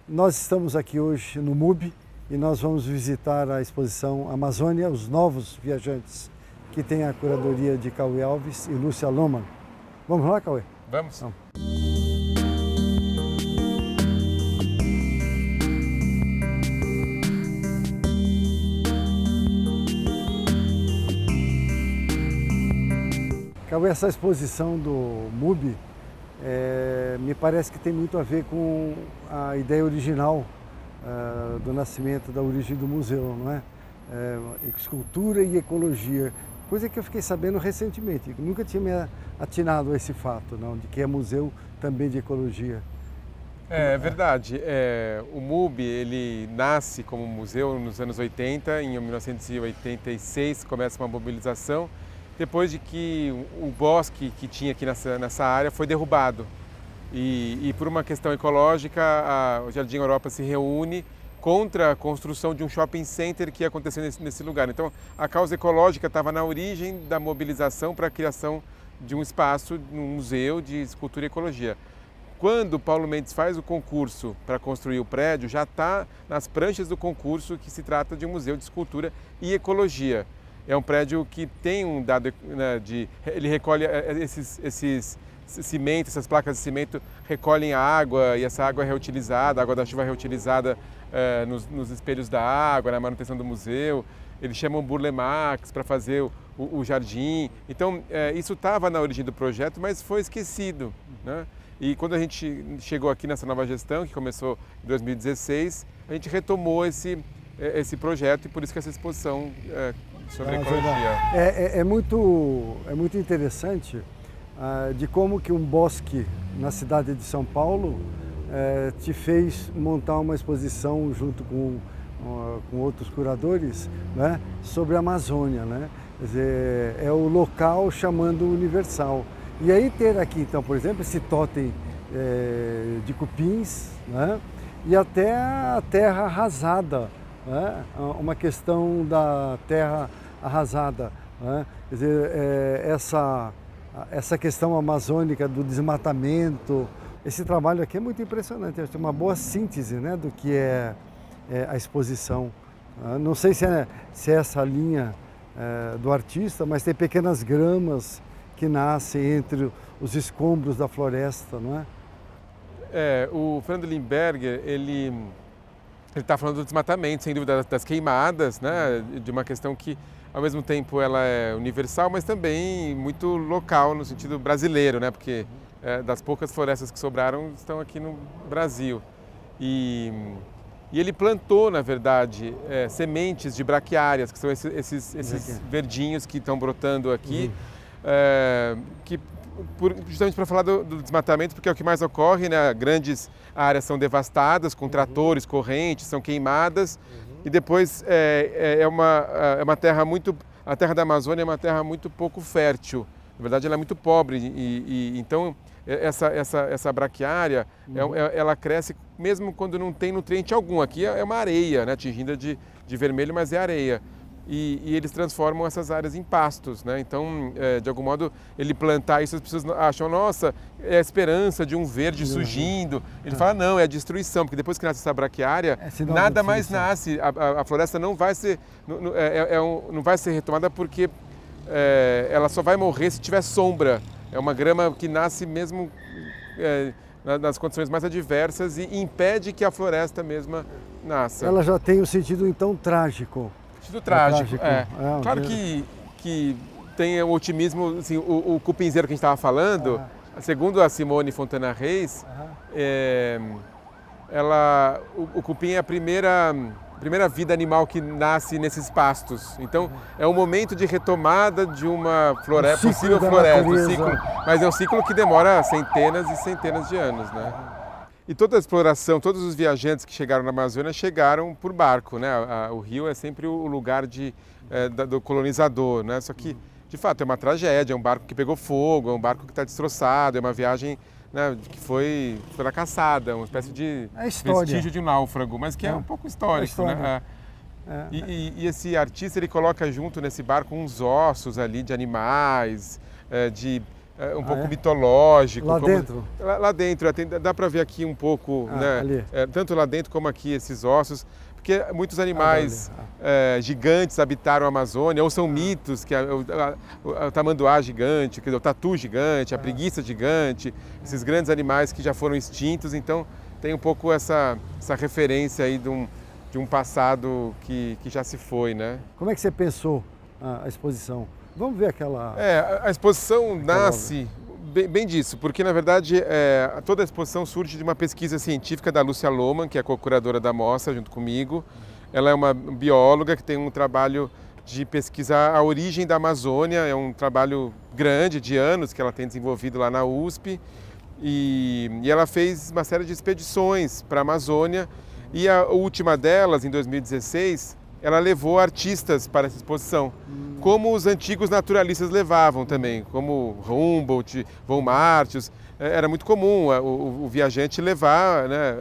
Nós estamos aqui hoje no MUBI e nós vamos visitar a exposição Amazônia, os Novos Viajantes, que tem a curadoria de Cauê Alves e Lúcia Lohmann. Vamos lá, Cauê? Vamos. Então. Cauê, essa exposição do MUBI me parece que tem muito a ver com a ideia original do nascimento, da origem do museu, não é? Escultura e ecologia, coisa que eu fiquei sabendo recentemente, nunca tinha me atinado a esse fato, não, de que é museu também de ecologia. É verdade. O MUBI ele nasce como museu nos anos 80, em 1986 começa uma mobilização, depois de que o bosque que tinha aqui nessa área foi derrubado. E por uma questão ecológica, o Jardim Europa se reúne contra a construção de um shopping center que ia acontecer nesse lugar. Então, a causa ecológica estava na origem da mobilização para a criação de um espaço, um museu de escultura e ecologia. Quando Paulo Mendes faz o concurso para construir o prédio, já está nas pranchas do concurso que se trata de um museu de escultura e ecologia. É um prédio que tem um dado, né, ele recolhe esses cimento, essas placas de cimento recolhem a água e essa água é reutilizada, a água da chuva é reutilizada nos espelhos da água, na manutenção do museu. Eles chamam Burle Marx para fazer o jardim. Então, isso estava na origem do projeto, mas foi esquecido, né? E quando a gente chegou aqui nessa nova gestão, que começou em 2016, a gente retomou esse projeto e por isso que essa exposição sobre ecologia. É muito interessante de como que um bosque na cidade de São Paulo te fez montar uma exposição junto com outros curadores, né, sobre a Amazônia, né? Quer dizer, é o local chamando o universal. E aí ter aqui, então, por exemplo, esse totem de cupins, né, e até a terra arrasada, né, uma questão da terra arrasada, né? Quer dizer, essa questão amazônica do desmatamento, esse trabalho aqui é muito impressionante, tem uma boa síntese, né, do que é a exposição. Não sei se é essa linha do artista, mas tem pequenas gramas que nascem entre os escombros da floresta, não é? O Fernando Limberger, ele está falando do desmatamento, sem dúvida, das queimadas, né, de uma questão que ao mesmo tempo ela é universal, mas também muito local no sentido brasileiro, né? Porque das poucas florestas que sobraram estão aqui no Brasil. E ele plantou, na verdade, sementes de braquiárias, que são esses verdinhos que estão brotando aqui, justamente para falar do desmatamento, porque é o que mais ocorre, né? Grandes áreas são devastadas com tratores, correntes, são queimadas. E depois é uma terra a terra da Amazônia é uma terra muito pouco fértil. Na verdade, ela é muito pobre então essa braquiária ela cresce mesmo quando não tem nutriente algum. Aqui é uma areia, né, tingida de vermelho, mas é areia. E eles transformam essas áreas em pastos, né? Então, de algum modo, ele plantar isso, as pessoas acham, nossa, é a esperança de um verde surgindo. Ele fala, não, é a destruição, porque depois que nasce essa braquiária, nada mais nasce. A floresta não vai ser, não vai ser retomada porque ela só vai morrer se tiver sombra. É uma grama que nasce mesmo nas condições mais adversas e impede que a floresta mesma nasça. Ela já tem um sentido, então, trágico. Sentido trágico. Claro que tem o otimismo, assim, o cupinzeiro que a gente estava falando, segundo a Simone Fontana Reis, o cupim é a primeira vida animal que nasce nesses pastos. Então, é um momento de retomada de uma possível floresta, mas é um ciclo que demora centenas e centenas de anos, né? E toda a exploração, todos os viajantes que chegaram na Amazônia chegaram por barco, né? O rio é sempre o lugar do colonizador, né? Só que, de fato, é uma tragédia, é um barco que pegou fogo, é um barco que está destroçado, é uma viagem, né, que foi fracassada, uma espécie de vestígio de um náufrago, mas que é um pouco histórico, né? E esse artista, ele coloca junto nesse barco uns ossos ali de animais, de um pouco mitológico. Lá dentro? Lá dentro, dá para ver aqui um pouco, né? Tanto lá dentro como aqui esses ossos, porque muitos animais gigantes habitaram a Amazônia, ou são mitos, que o tamanduá gigante, quer dizer, o tatu gigante, a preguiça gigante, esses grandes animais que já foram extintos, então tem um pouco essa referência aí de um passado que já se foi, né? Como é que você pensou a exposição? Vamos ver aquela... A exposição nasce bem disso, porque na verdade toda a exposição surge de uma pesquisa científica da Lúcia Lohmann, que é a co-curadora da mostra junto comigo. Ela é uma bióloga que tem um trabalho de pesquisar a origem da Amazônia, é um trabalho grande de anos que ela tem desenvolvido lá na USP. E ela fez uma série de expedições para a Amazônia e a última delas, em 2016, ela levou artistas para essa exposição, como os antigos naturalistas levavam também, como Humboldt, von Martius. Era muito comum o viajante levar, né,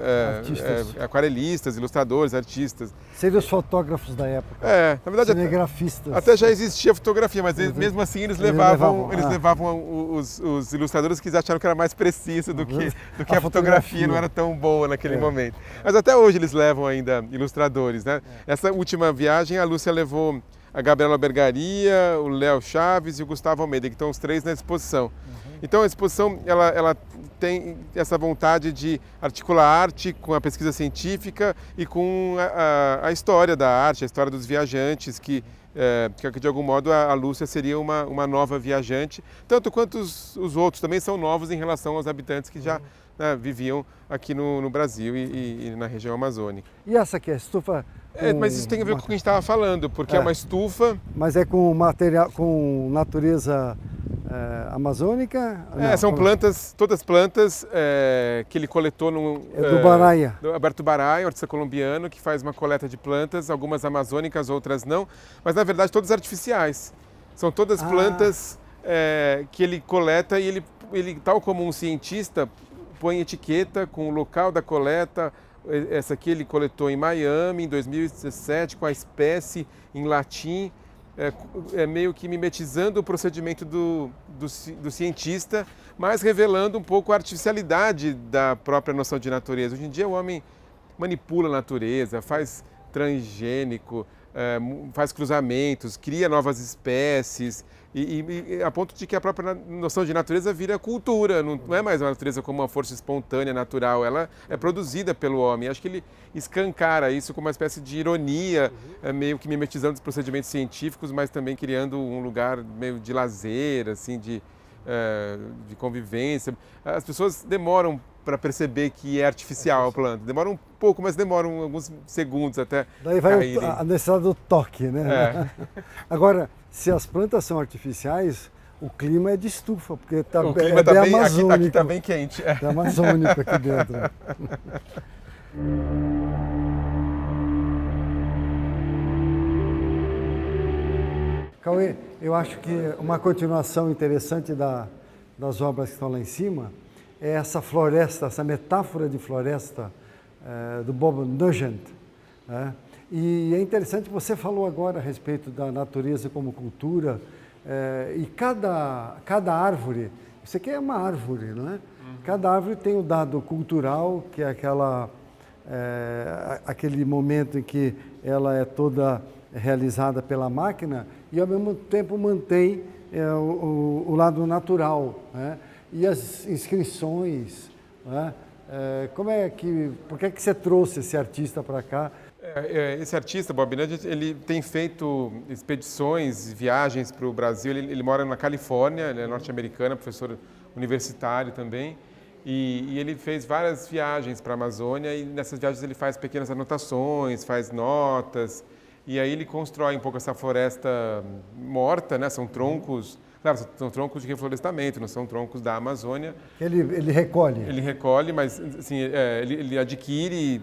aquarelistas, ilustradores, artistas. Seriam os fotógrafos da época. Na verdade, cinegrafistas. Até já existia fotografia, mas mesmo assim eles levavam os ilustradores que eles acharam que era mais preciso do que a fotografia não era tão boa naquele momento. Mas até hoje eles levam ainda ilustradores, né? Essa última viagem a Lúcia levou a Gabriela Bergaria, o Léo Chaves e o Gustavo Almeida, que estão os três na exposição. Então a exposição ela tem essa vontade de articular a arte com a pesquisa científica e com a história da arte, a história dos viajantes, que de algum modo a Lúcia seria uma nova viajante, tanto quanto os outros também são novos em relação aos habitantes que já viviam aqui no Brasil e na região amazônica. E essa aqui é a estufa? Mas isso tem a ver com o que a gente estava falando, porque é uma estufa... Mas é com material, com natureza amazônica? São plantas, todas plantas que ele coletou no... do Baraia. Do Alberto Baraia, um artista colombiano, que faz uma coleta de plantas, algumas amazônicas, outras não, mas na verdade todas artificiais. São todas plantas que ele coleta e ele, tal como um cientista, põe etiqueta com o local da coleta. Essa aqui ele coletou em Miami, em 2017, com a espécie em latim, meio que mimetizando o procedimento do cientista, mas revelando um pouco a artificialidade da própria noção de natureza. Hoje em dia o homem manipula a natureza, faz transgênico, faz cruzamentos, cria novas espécies, e a ponto de que a própria noção de natureza vira cultura, não é mais uma natureza como uma força espontânea, natural, ela é produzida pelo homem. Acho que ele escancara isso como uma espécie de ironia, meio que mimetizando os procedimentos científicos, mas também criando um lugar meio de lazer, assim, de convivência. As pessoas demoram para perceber que é artificial a planta. Demora um pouco, mas demoram alguns segundos até daí vai a necessidade do toque, né? Agora, se as plantas são artificiais, o clima é de estufa, porque o clima tá bem, amazônico. Aqui está bem quente. É amazônico aqui dentro. Cauê, eu acho que uma continuação interessante das obras que estão lá em cima é essa floresta, essa metáfora de floresta do Bob Nugent. E é interessante, você falou agora a respeito da natureza como cultura, e cada árvore, isso aqui é uma árvore, não é? Cada árvore tem o dado cultural, que é aquele momento em que ela é toda realizada pela máquina e ao mesmo tempo mantém o lado natural, né? E as inscrições, né? Por que você trouxe esse artista para cá? Esse artista, Bob Nugent, ele tem feito expedições, viagens para o Brasil. Ele mora na Califórnia, ele é norte-americano, professor universitário também. E ele fez várias viagens para a Amazônia e nessas viagens ele faz pequenas anotações, faz notas. E aí ele constrói um pouco essa floresta morta, né? São troncos, claro, são troncos de reflorestamento, não são troncos da Amazônia. Ele recolhe? Ele recolhe, mas assim, ele adquire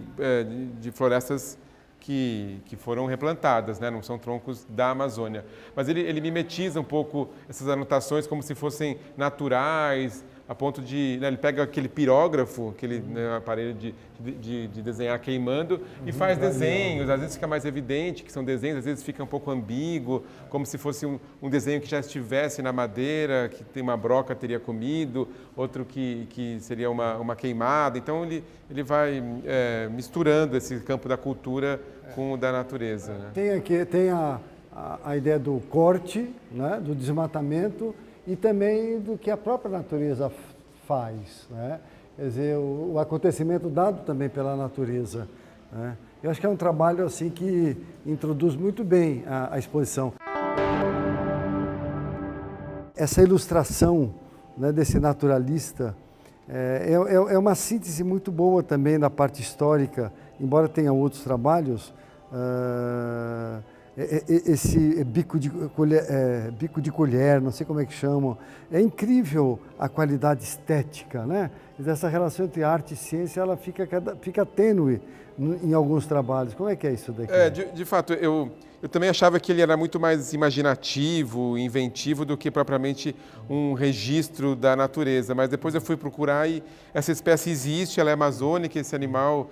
de florestas que foram replantadas, né? Não são troncos da Amazônia. Mas ele mimetiza um pouco essas anotações como se fossem naturais, a ponto de, né, ele pega aquele pirógrafo, aquele, né, aparelho de desenhar queimando e faz desenhos, às vezes fica mais evidente que são desenhos, às vezes fica um pouco ambíguo, como se fosse um desenho que já estivesse na madeira, que tem uma broca teria comido, outro que seria uma queimada. Então ele vai misturando esse campo da cultura com o da natureza. Né? Tem a ideia do corte, né, do desmatamento e também do que a própria natureza faz, né? Quer dizer, o acontecimento dado também pela natureza, né? Eu acho que é um trabalho assim que introduz muito bem a exposição. Essa ilustração, né, desse naturalista é uma síntese muito boa também da parte histórica, embora tenha outros trabalhos. Esse bico de colher, não sei como é que chamam, é incrível a qualidade estética, né? Essa relação entre arte e ciência, ela fica tênue em alguns trabalhos. Como é que é isso daqui? De fato, eu também achava que ele era muito mais imaginativo, inventivo do que propriamente um registro da natureza, mas depois eu fui procurar e essa espécie existe, ela é amazônica, esse animal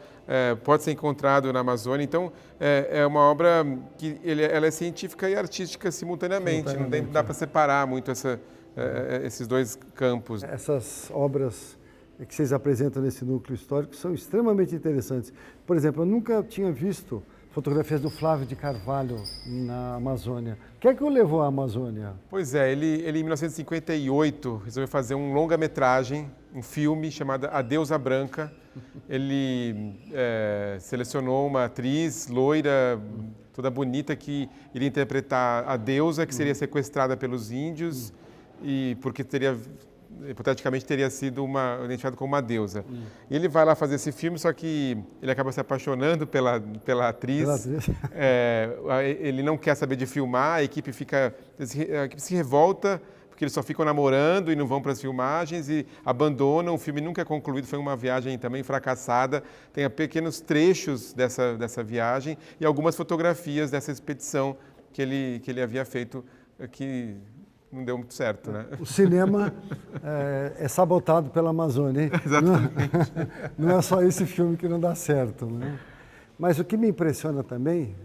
pode ser encontrado na Amazônia, então é uma obra que ela é científica e artística simultaneamente, não dá para separar muito esses dois campos. Essas obras que vocês apresentam nesse núcleo histórico são extremamente interessantes. Por exemplo, eu nunca tinha visto fotografias do Flávio de Carvalho na Amazônia. O que é que o levou à Amazônia? Pois é, ele em 1958 resolveu fazer um longa-metragem, um filme chamado A Deusa Branca. Ele selecionou uma atriz loira, toda bonita, que iria interpretar a deusa, que seria sequestrada pelos índios, e porque hipoteticamente teria sido identificado como uma deusa. E ele vai lá fazer esse filme, só que ele acaba se apaixonando pela atriz. Ele não quer saber de filmar, a equipe se revolta, porque eles só ficam namorando e não vão para as filmagens e abandonam. O filme nunca é concluído, foi uma viagem também fracassada. Tem pequenos trechos dessa viagem e algumas fotografias dessa expedição que ele havia feito, que não deu muito certo, né? O cinema é sabotado pela Amazônia, hein? Exatamente. Não é só esse filme que não dá certo, né? Mas o que me impressiona também,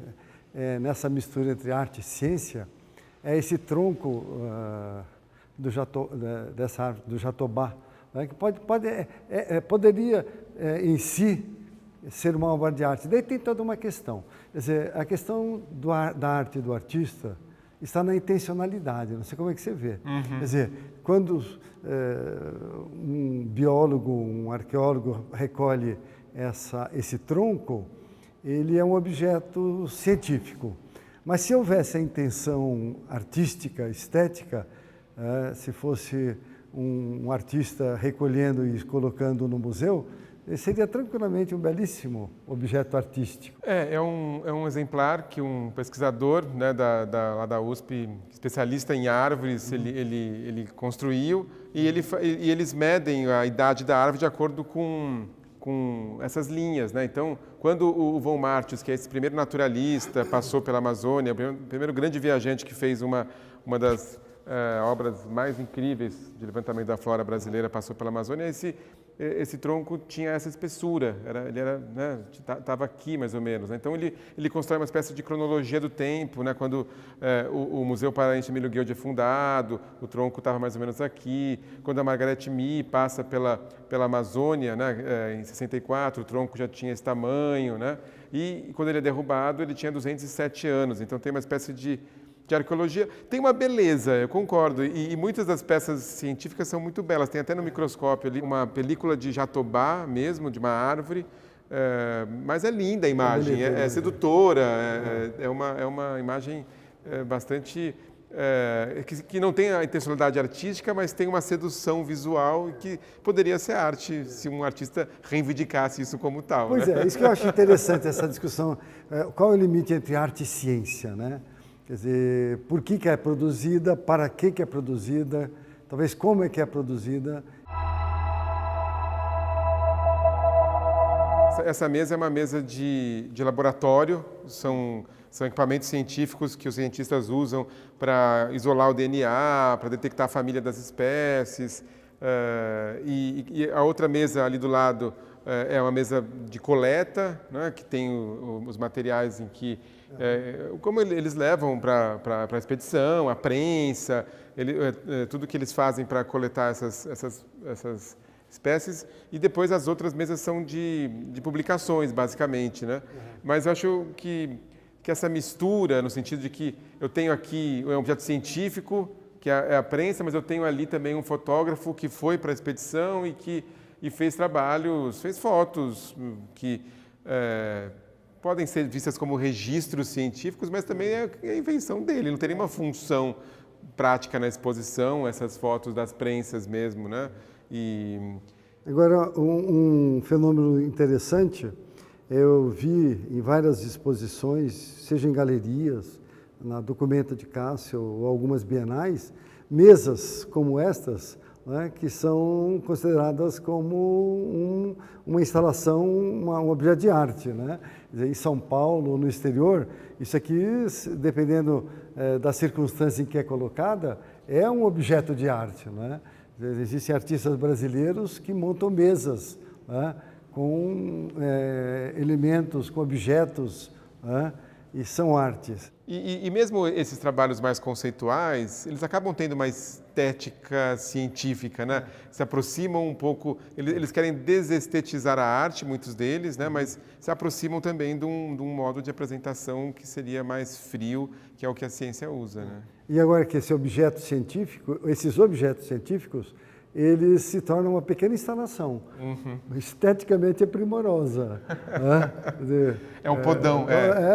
nessa mistura entre arte e ciência, é esse tronco dessa árvore, do jatobá, né? Que poderia em si ser uma obra de arte. Daí tem toda uma questão. Quer dizer, a questão da arte e do artista está na intencionalidade, não sei como é que você vê. Quer dizer, quando um biólogo, um arqueólogo recolhe esse tronco, ele é um objeto científico. Mas se houvesse a intenção artística, estética, se fosse um artista recolhendo e colocando no museu, seria tranquilamente um belíssimo objeto artístico. É um exemplar que um pesquisador, né, lá da USP, especialista em árvores, ele construiu e eles medem a idade da árvore de acordo com essas linhas, né? Então, quando o Von Martius, que é esse primeiro naturalista, passou pela Amazônia, o primeiro grande viajante que fez uma das obras mais incríveis de levantamento da flora brasileira, passou pela Amazônia, esse tronco tinha essa espessura, ele estava aqui mais ou menos, né? Então ele constrói uma espécie de cronologia do tempo, né? Quando o Museu Paraense Emílio Guild é fundado, o tronco estava mais ou menos aqui. Quando a Margaret Mee passa pela Amazônia, né? Em 64, o tronco já tinha esse tamanho, né? E quando ele é derrubado, ele tinha 207 anos, então tem uma espécie de arqueologia. Tem uma beleza, eu concordo, e muitas das peças científicas são muito belas. Tem até no microscópio ali uma película de jatobá mesmo, de uma árvore, mas é linda a imagem, é sedutora, é uma imagem bastante... que não tem a intencionalidade artística, mas tem uma sedução visual que poderia ser arte se um artista reivindicasse isso como tal. Pois né? Isso que eu acho interessante, essa discussão. Qual é o limite entre arte e ciência, né? Quer dizer, por que é produzida, para que é produzida, talvez como é que é produzida. Essa mesa é uma mesa de laboratório, são equipamentos científicos que os cientistas usam para isolar o DNA, para detectar a família das espécies, E a outra mesa ali do lado é uma mesa de coleta, né, que tem os materiais em que, como eles levam para a expedição, a prensa, tudo que eles fazem para coletar essas espécies, e depois as outras mesas são de publicações, basicamente, né? Mas eu acho que essa mistura, no sentido de que eu tenho aqui um objeto científico, que é a prensa, mas eu tenho ali também um fotógrafo que foi para a expedição e fez trabalhos, fez fotos que podem ser vistas como registros científicos, mas também é a invenção dele, não tem nenhuma função prática na exposição, essas fotos das prensas mesmo, né? Agora, um fenômeno interessante, eu vi em várias exposições, seja em galerias, na Documenta de Cássio ou algumas bienais, mesas como estas, né, que são consideradas como uma instalação, um objeto de arte, né? Em São Paulo ou no exterior, isso aqui, dependendo da circunstância em que é colocada, é um objeto de arte, né? Existem artistas brasileiros que montam mesas, né, com elementos, com objetos, né, e são artes. E mesmo esses trabalhos mais conceituais, eles acabam tendo uma estética científica, né? Se aproximam um pouco, eles querem desestetizar a arte, muitos deles, né? Mas se aproximam também de um modo de apresentação que seria mais frio, que é o que a ciência usa, né? E agora que esse objeto científico, esses objetos científicos, eles se tornam uma pequena instalação. Esteticamente é primorosa. Né? É um podão,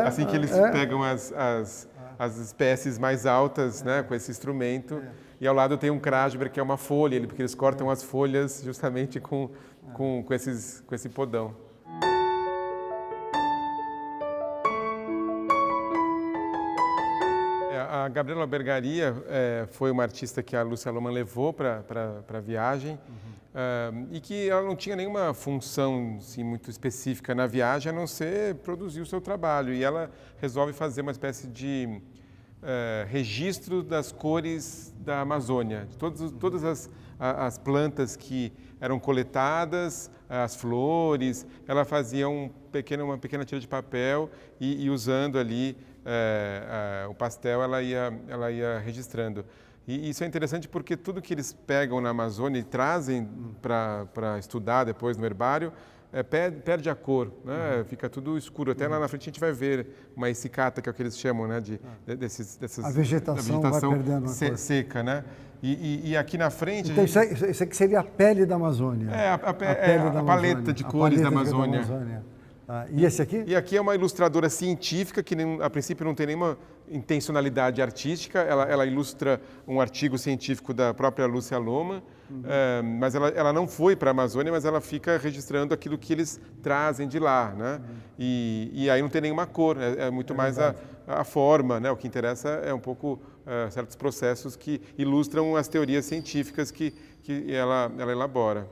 assim que eles pegam as espécies mais altas, né, com esse instrumento, e ao lado tem um crasber, que é uma folha, porque eles cortam as folhas justamente com esse podão. A Gabriela Bergaria foi uma artista que a Lúcia Lohmann levou para a viagem, e que ela não tinha nenhuma função assim, muito específica na viagem, a não ser produzir o seu trabalho. E ela resolve fazer uma espécie de registro das cores da Amazônia, de todas as plantas que eram coletadas, as flores. Ela fazia uma pequena tira de papel e usando ali o pastel, ela ia registrando. E isso é interessante porque tudo que eles pegam na Amazônia e trazem para estudar depois no herbário, perde a cor, né? Fica tudo escuro. Até lá na frente a gente vai ver uma essicata, que é o que eles chamam, né? Dessas, a vegetação vai perdendo a cor. Seca, né? E aqui na frente... Então, isso aqui seria a pele da Amazônia. A paleta de cores da Amazônia. E esse aqui? E aqui é uma ilustradora científica que, a princípio, não tem nenhuma intencionalidade artística. Ela ilustra um artigo científico da própria Lúcia Lohmann, mas ela não foi para a Amazônia, mas ela fica registrando aquilo que eles trazem de lá, né? E aí não tem nenhuma cor, é muito mais a forma, né? O que interessa é um pouco certos processos que ilustram as teorias científicas que ela elabora.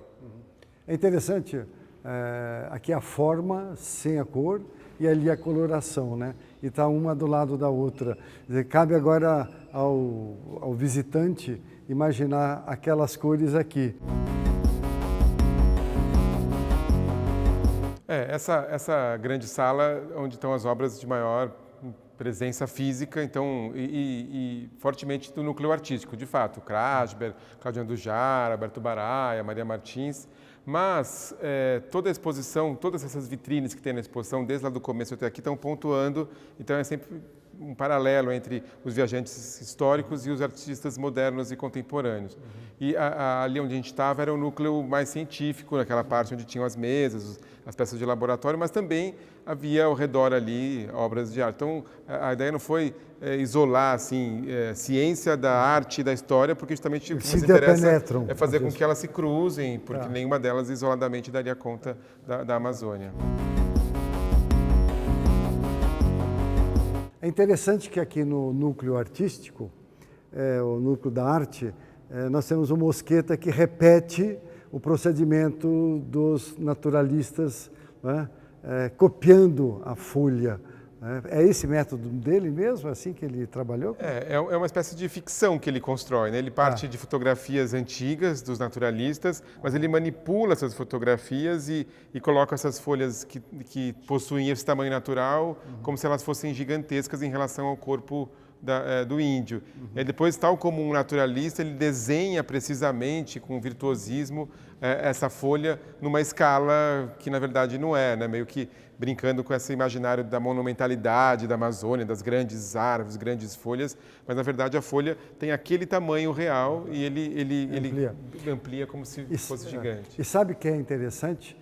É interessante... aqui a forma sem a cor e ali a coloração, né? E está uma do lado da outra. Quer dizer, cabe agora ao visitante imaginar aquelas cores aqui. Essa grande sala onde estão as obras de maior presença física, então, e fortemente do núcleo artístico, de fato, Krasber, Cláudio Andujar, Alberto Baraia, Maria Martins. Mas toda a exposição, todas essas vitrines que tem na exposição, desde lá do começo até aqui, estão pontuando, então é sempre um paralelo entre os viajantes históricos e os artistas modernos e contemporâneos. E ali onde a gente estava era o núcleo mais científico, naquela parte onde tinham as mesas, as peças de laboratório, mas também havia ao redor ali obras de arte. Então, a ideia não foi isolar assim, ciência da arte e da história, porque justamente o que nos interessa é fazer com que elas se cruzem, porque nenhuma delas isoladamente daria conta da Amazônia. É interessante que aqui no núcleo artístico, o núcleo da arte, nós temos o Mosqueta que repete o procedimento dos naturalistas, né? Copiando a folha, É esse método dele mesmo, assim que ele trabalhou? É uma espécie de ficção que ele constrói, né? Ele parte de fotografias antigas dos naturalistas, mas ele manipula essas fotografias e coloca essas folhas que possuem esse tamanho natural como se elas fossem gigantescas em relação ao corpo do índio. E depois, tal como um naturalista, ele desenha precisamente, com virtuosismo, essa folha numa escala que, na verdade, não é, né? Meio que brincando com esse imaginário da monumentalidade da Amazônia, das grandes árvores, grandes folhas, mas, na verdade, a folha tem aquele tamanho real e ele amplia como se fosse gigante. E sabe o que é interessante?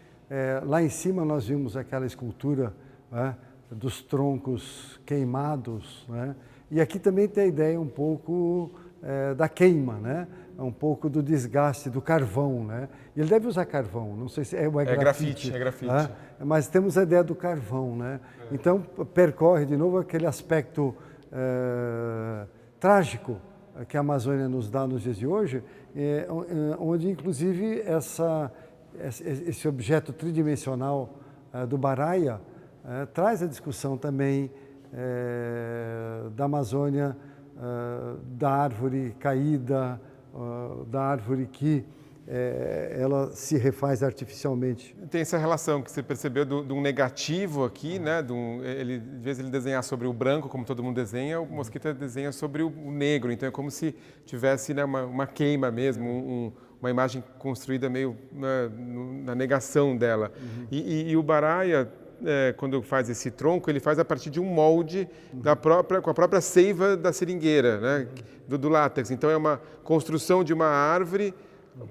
Lá em cima nós vimos aquela escultura, né, dos troncos queimados, né? E aqui também tem a ideia um pouco da queima, né? Um pouco do desgaste do carvão, né? E ele deve usar carvão, não sei se é grafite. É grafite. Né? Mas temos a ideia do carvão, né? Então percorre de novo aquele aspecto trágico que a Amazônia nos dá nos dias de hoje, onde inclusive esse objeto tridimensional do Baraia traz a discussão também da Amazônia, da árvore caída, da árvore que ela se refaz artificialmente. Tem essa relação que você percebeu de um negativo aqui, né? Em vez de ele desenhar sobre o branco, como todo mundo desenha, o Mosquito desenha sobre o negro. Então é como se tivesse, né, uma queima mesmo, uma imagem construída meio na negação dela. E o Baraia, quando faz esse tronco, ele faz a partir de um molde com a própria seiva da seringueira, né? Do látex. Então é uma construção de uma árvore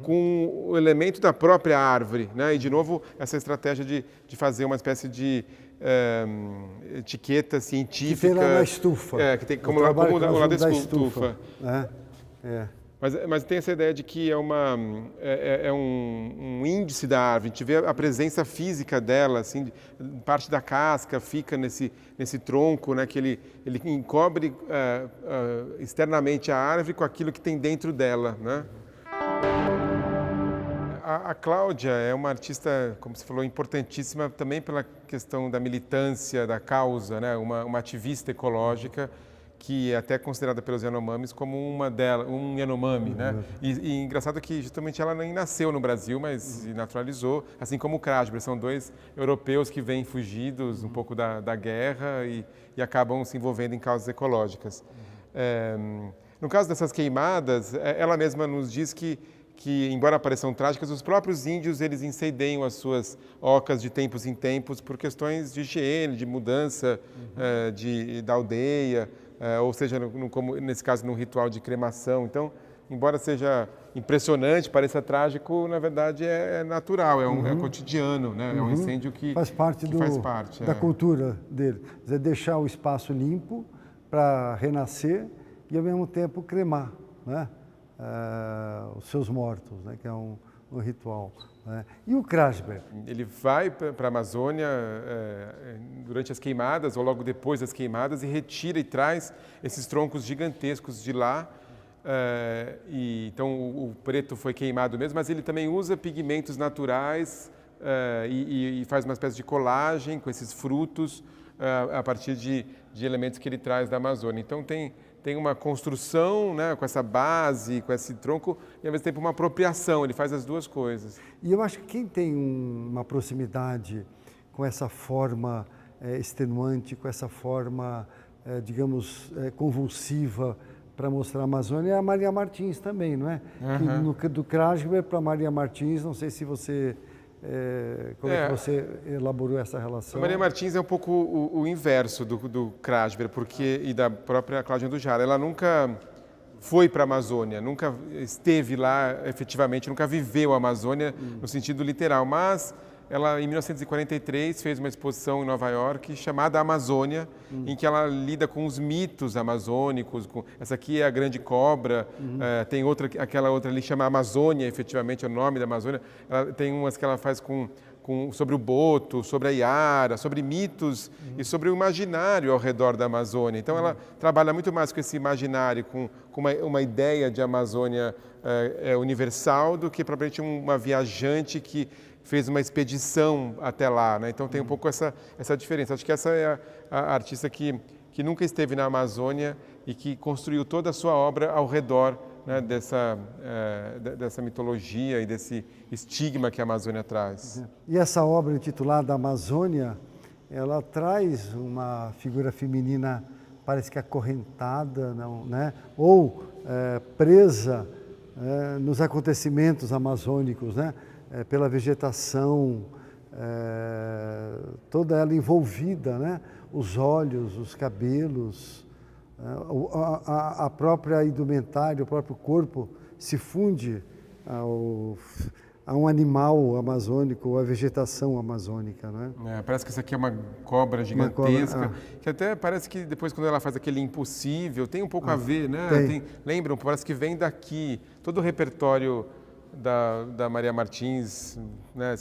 com o elemento da própria árvore, né? E de novo essa estratégia de fazer uma espécie de etiqueta científica. Que tem lá na estufa. Que tem como o lado da estufa. Mas tem essa ideia de que é um índice da árvore. A gente vê a presença física dela, assim, parte da casca fica nesse tronco, né, que ele encobre externamente a árvore com aquilo que tem dentro dela, né? A Cláudia é uma artista, como você falou, importantíssima também pela questão da militância, da causa, né? Uma ativista ecológica que é até considerada pelos Yanomamis como um Yanomami, né? E engraçado que justamente ela nem nasceu no Brasil, mas se naturalizou, assim como o Krasber. São dois europeus que vêm fugidos um pouco da guerra e acabam se envolvendo em causas ecológicas. No caso dessas queimadas, ela mesma nos diz que embora pareçam trágicas, os próprios índios eles incendeiam as suas ocas de tempos em tempos por questões de higiene, de mudança da aldeia, ou seja, como nesse caso, num ritual de cremação. Então, embora seja impressionante, pareça trágico, na verdade é natural, é cotidiano, né? É um incêndio que faz parte da cultura dele. Quer dizer, deixar o espaço limpo para renascer e, ao mesmo tempo, cremar, né? Os seus mortos, né? Que é um ritual. Né? E o Krasber? Ele vai para a Amazônia durante as queimadas ou logo depois das queimadas e retira e traz esses troncos gigantescos de lá. Então o preto foi queimado mesmo, mas ele também usa pigmentos naturais e faz uma espécie de colagem com esses frutos a partir de elementos que ele traz da Amazônia. Então tem uma construção, né, com essa base, com esse tronco, e ao mesmo tempo uma apropriação, ele faz as duas coisas. E eu acho que quem tem uma proximidade com essa forma extenuante, com essa forma, digamos, convulsiva para mostrar a Amazônia é a Maria Martins também, não é? Do Krasber para Maria Martins, não sei se você... como é que você elaborou essa relação? A Maria Martins é um pouco o inverso do Krasber e da própria Cláudia Andujara. Ela nunca foi para a Amazônia, nunca esteve lá efetivamente, nunca viveu a Amazônia no sentido literal, mas ela, em 1943, fez uma exposição em Nova York chamada Amazônia, em que ela lida com os mitos amazônicos. Essa aqui é a grande cobra, tem aquela outra ali chama Amazônia, efetivamente é o nome da Amazônia. Tem umas que ela faz com sobre o boto, sobre a iara, sobre mitos e sobre o imaginário ao redor da Amazônia. Então ela trabalha muito mais com esse imaginário, com uma ideia de Amazônia universal do que propriamente uma viajante que fez uma expedição até lá, né? Então tem um pouco essa diferença. Acho que essa é a artista que nunca esteve na Amazônia e que construiu toda a sua obra ao redor, né, dessa mitologia e desse estigma que a Amazônia traz. E essa obra intitulada Amazônia, ela traz uma figura feminina, parece que acorrentada, não, né? Ou presa nos acontecimentos amazônicos, né? Pela vegetação, toda ela envolvida, né? Os olhos, os cabelos, a própria indumentária, o próprio corpo se funde a um animal amazônico, a vegetação amazônica, né? Parece que isso aqui é uma cobra gigantesca, que até parece que depois quando ela faz aquele impossível, tem um pouco a ver, né? Lembram, parece que vem daqui, todo o repertório da Maria Martins, né?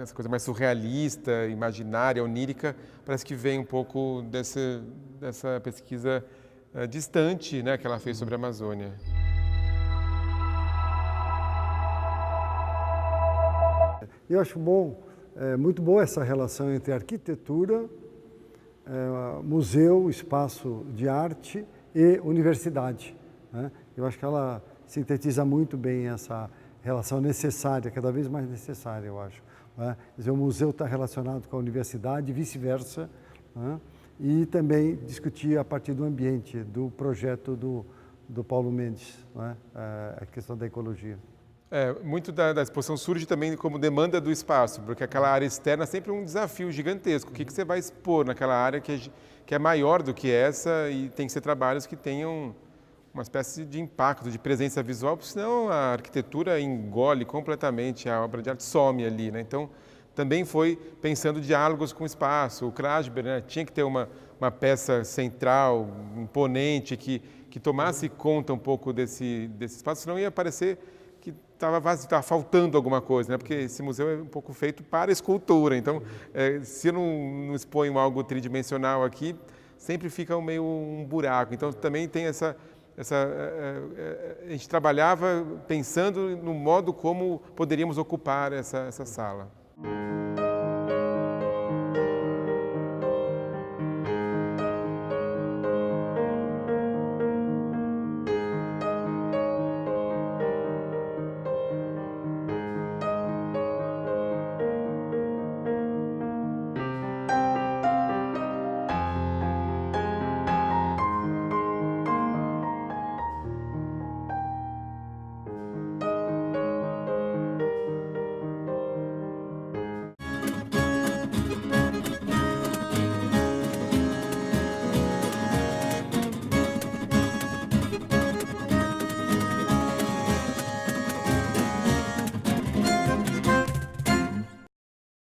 Essa coisa mais surrealista, imaginária, onírica, parece que vem um pouco dessa pesquisa distante, né, que ela fez sobre a Amazônia. Eu acho muito boa essa relação entre arquitetura, museu, espaço de arte e universidade, né? Eu acho que ela sintetiza muito bem essa relação necessária, cada vez mais necessária, eu acho, né? Quer dizer, o museu está relacionado com a universidade e vice-versa, né? E também discutir a partir do ambiente, do projeto do Paulo Mendes, né? A questão da ecologia. Muito da exposição surge também como demanda do espaço, porque aquela área externa é sempre um desafio gigantesco. O que você vai expor naquela área que é maior do que essa e tem que ser trabalhos que tenham uma espécie de impacto, de presença visual, porque senão a arquitetura engole completamente, a obra de arte some ali, né? Então, também foi pensando diálogos com o espaço. O Krasber, né, tinha que ter uma peça central, imponente, que tomasse conta um pouco desse espaço, senão ia parecer que estava faltando alguma coisa, né? Porque esse museu é um pouco feito para escultura. Então, se eu não exponho algo tridimensional aqui, sempre fica meio um buraco. Então, também tem a gente trabalhava pensando no modo como poderíamos ocupar essa sala.